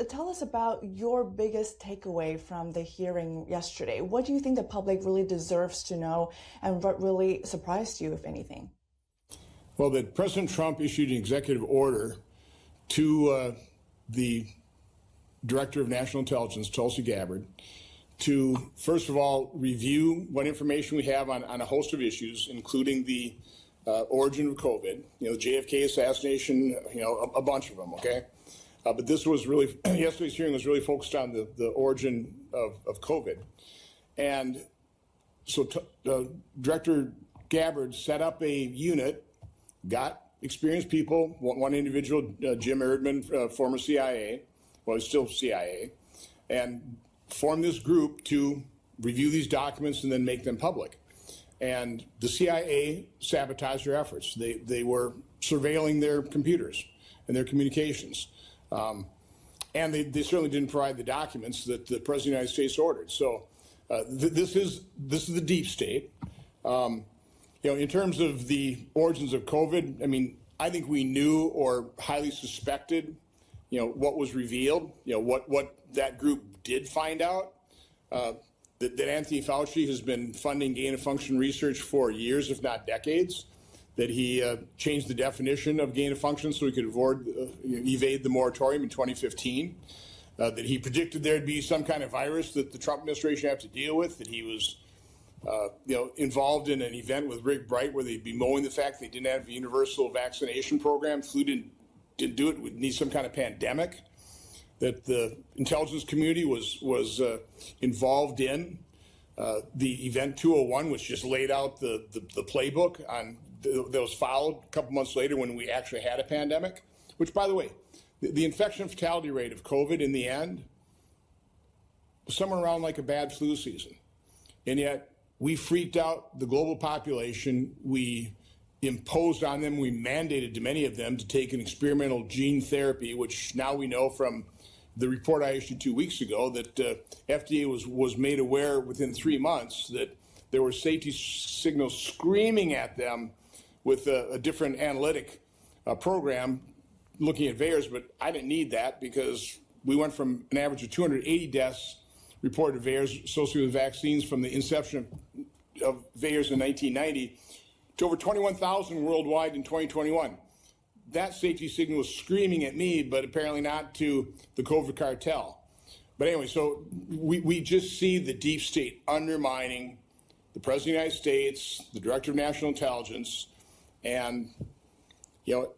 tell us about your biggest takeaway from the hearing yesterday. What do you think the public really deserves to know, and what really surprised you, if anything? Well, that President Trump issued an executive order to the Director of National Intelligence, Tulsi Gabbard, to, first of all, review what information we have on a host of issues, including the origin of COVID, the JFK assassination, a bunch of them, okay? But this was really, yesterday's hearing was really focused on the origin of COVID. And so Director Gabbard set up a unit, got experienced people, one individual, Jim Erdman, former CIA, well, he's still CIA, and formed this group to review these documents and then make them public. And the CIA sabotaged their efforts. They were surveilling their computers and their communications. And they certainly didn't provide the documents that the President of the United States ordered. So this is the deep state. In terms of the origins of COVID, I think we knew or highly suspected, what was revealed, what that group did find out. That Anthony Fauci has been funding gain-of-function research for years, if not decades, that he changed the definition of gain-of-function so he could evade the moratorium in 2015, that he predicted there'd be some kind of virus that the Trump administration have to deal with, that he was involved in an event with Rick Bright where they'd be mowing the fact they didn't have a universal vaccination program, flu didn't do it, would need some kind of pandemic, that the intelligence community was involved in. The Event 201, which just laid out the playbook that was followed a couple months later when we actually had a pandemic, which, by the way, the infection fatality rate of COVID in the end was somewhere around like a bad flu season. And yet we freaked out the global population. We imposed on them, we mandated to many of them to take an experimental gene therapy, which now we know from the report I issued 2 weeks ago that FDA was made aware within 3 months that there were safety signals screaming at them with a different analytic program looking at VAERS, but I didn't need that because we went from an average of 280 deaths reported VAERS associated with vaccines from the inception of VAERS in 1990 to over 21,000 worldwide in 2021. That safety signal was screaming at me, but apparently not to the COVID cartel. But anyway, so we just see the deep state undermining the President of the United States, the Director of National Intelligence, and the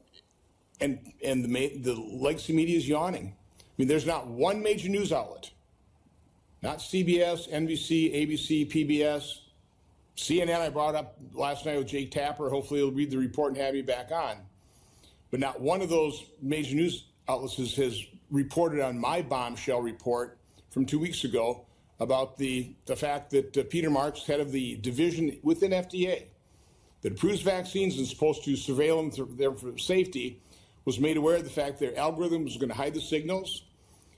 legacy media is yawning. There's not one major news outlet, not CBS, NBC, ABC, PBS, CNN. I brought up last night with Jake Tapper. Hopefully he'll read the report and have me back on. But not one of those major news outlets has reported on my bombshell report from 2 weeks ago about the fact that Peter Marks, head of the division within FDA that approves vaccines and is supposed to surveil them for safety, was made aware of the fact their algorithm was going to hide the signals.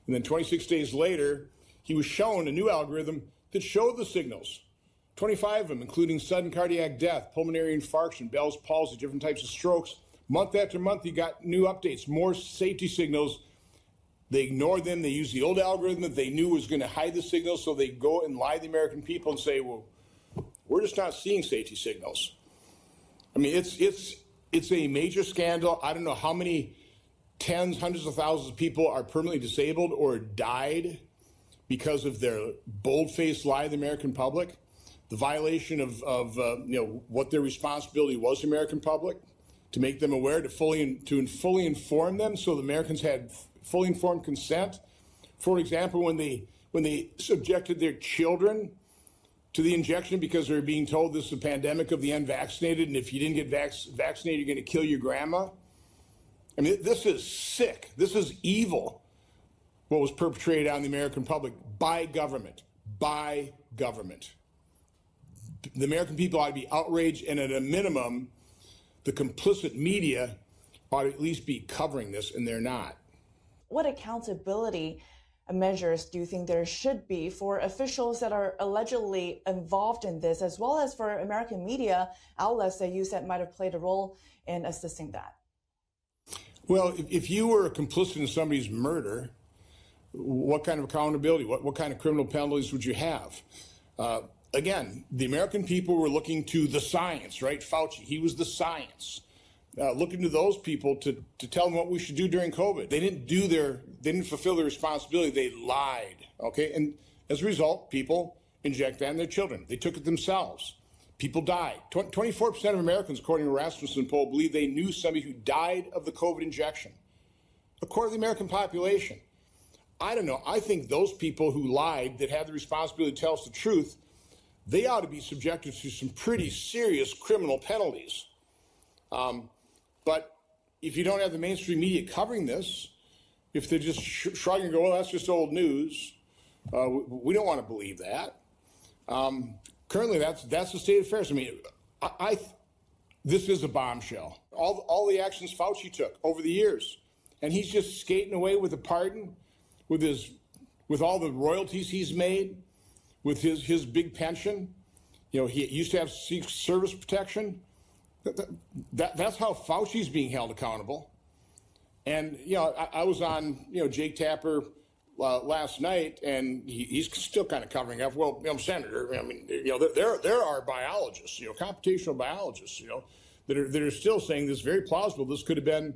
And then 26 days later, he was shown a new algorithm that showed the signals. 25 of them, including sudden cardiac death, pulmonary infarction, Bell's palsy, different types of strokes. Month after month, you got new updates, more safety signals. They ignored them. They used the old algorithm that they knew was going to hide the signals, so they go and lie to the American people and say, well, we're just not seeing safety signals. It's a major scandal. I don't know how many tens, hundreds of thousands of people are permanently disabled or died because of their bold-faced lie to the American public, the violation of what their responsibility was to the American public, to make them aware, to fully inform them so the Americans had fully informed consent. For example, when they subjected their children to the injection because they were being told this is a pandemic of the unvaccinated, and if you didn't get vaccinated, you're going to kill your grandma. This is sick. This is evil, what was perpetrated on the American public by government. By government. The American people ought to be outraged, and at a minimum, the complicit media ought to at least be covering this, and they're not. What accountability measures do you think there should be for officials that are allegedly involved in this, as well as for American media outlets that you said might have played a role in assisting that? Well, if you were complicit in somebody's murder, what kind of accountability, what kind of criminal penalties would you have? Again, the American people were looking to the science, right? Fauci, he was the science. Looking to those people to tell them what we should do during COVID. They didn't fulfill their responsibility. They lied, okay? And as a result, people inject that in their children. They took it themselves. People died. 24% of Americans, according to a Rasmussen poll, believe they knew somebody who died of the COVID injection. A quarter of the American population. I don't know. I think those people who lied, that had the responsibility to tell us the truth, they ought to be subjected to some pretty serious criminal penalties. But if you don't have the mainstream media covering this, if they're just shrugging and go, well, that's just old news, we don't want to believe that. Currently, that's the state of affairs. I mean, this is a bombshell. All the actions Fauci took over the years, and he's just skating away with a pardon, with all the royalties he's made, with his big pension. You know, he used to have service protection. That's how Fauci's being held accountable. And, you know, I was on, Jake Tapper last night, and he's still kind of covering up. Well, Senator, I mean, there are biologists, computational biologists, that are still saying this is very plausible. This could have been,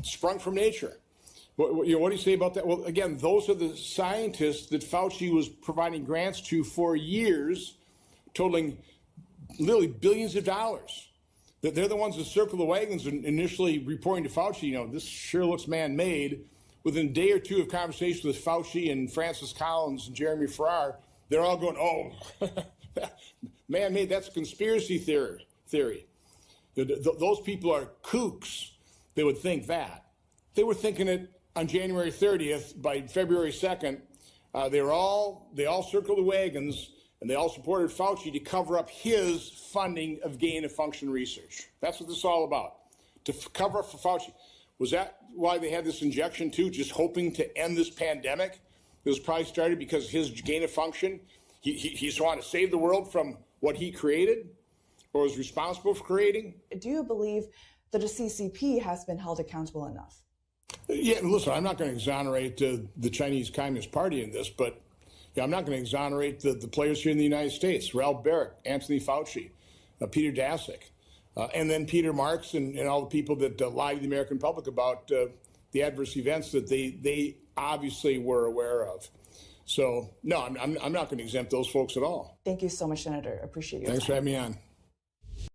sprung from nature. What do you say about that? Well, again, those are the scientists that Fauci was providing grants to for years, totaling literally billions of dollars. They're the ones that circle the wagons and initially reporting to Fauci, this sure looks man-made. Within a day or two of conversations with Fauci and Francis Collins and Jeremy Farrar, they're all going, oh, man-made, that's a conspiracy theory. Those people are kooks. They would think that. They were thinking it on January 30th. By February 2nd, they all circled the wagons, and they all supported Fauci to cover up his funding of gain-of-function research. That's what this is all about, to cover up for Fauci. Was that why they had this injection too, just hoping to end this pandemic? It was probably started because his gain-of-function, he just wanted to save the world from what he created or was responsible for creating. Do you believe that the CCP has been held accountable enough? Yeah, listen, I'm not going to exonerate the Chinese Communist Party in this, but I'm not going to exonerate the players here in the United States, Ralph Barrett, Anthony Fauci, Peter Daszak, and then Peter Marks and all the people that lied to the American public about the adverse events that they obviously were aware of. So, no, I'm not going to exempt those folks at all. Thank you so much, Senator. Appreciate your Thanks time. for having me on.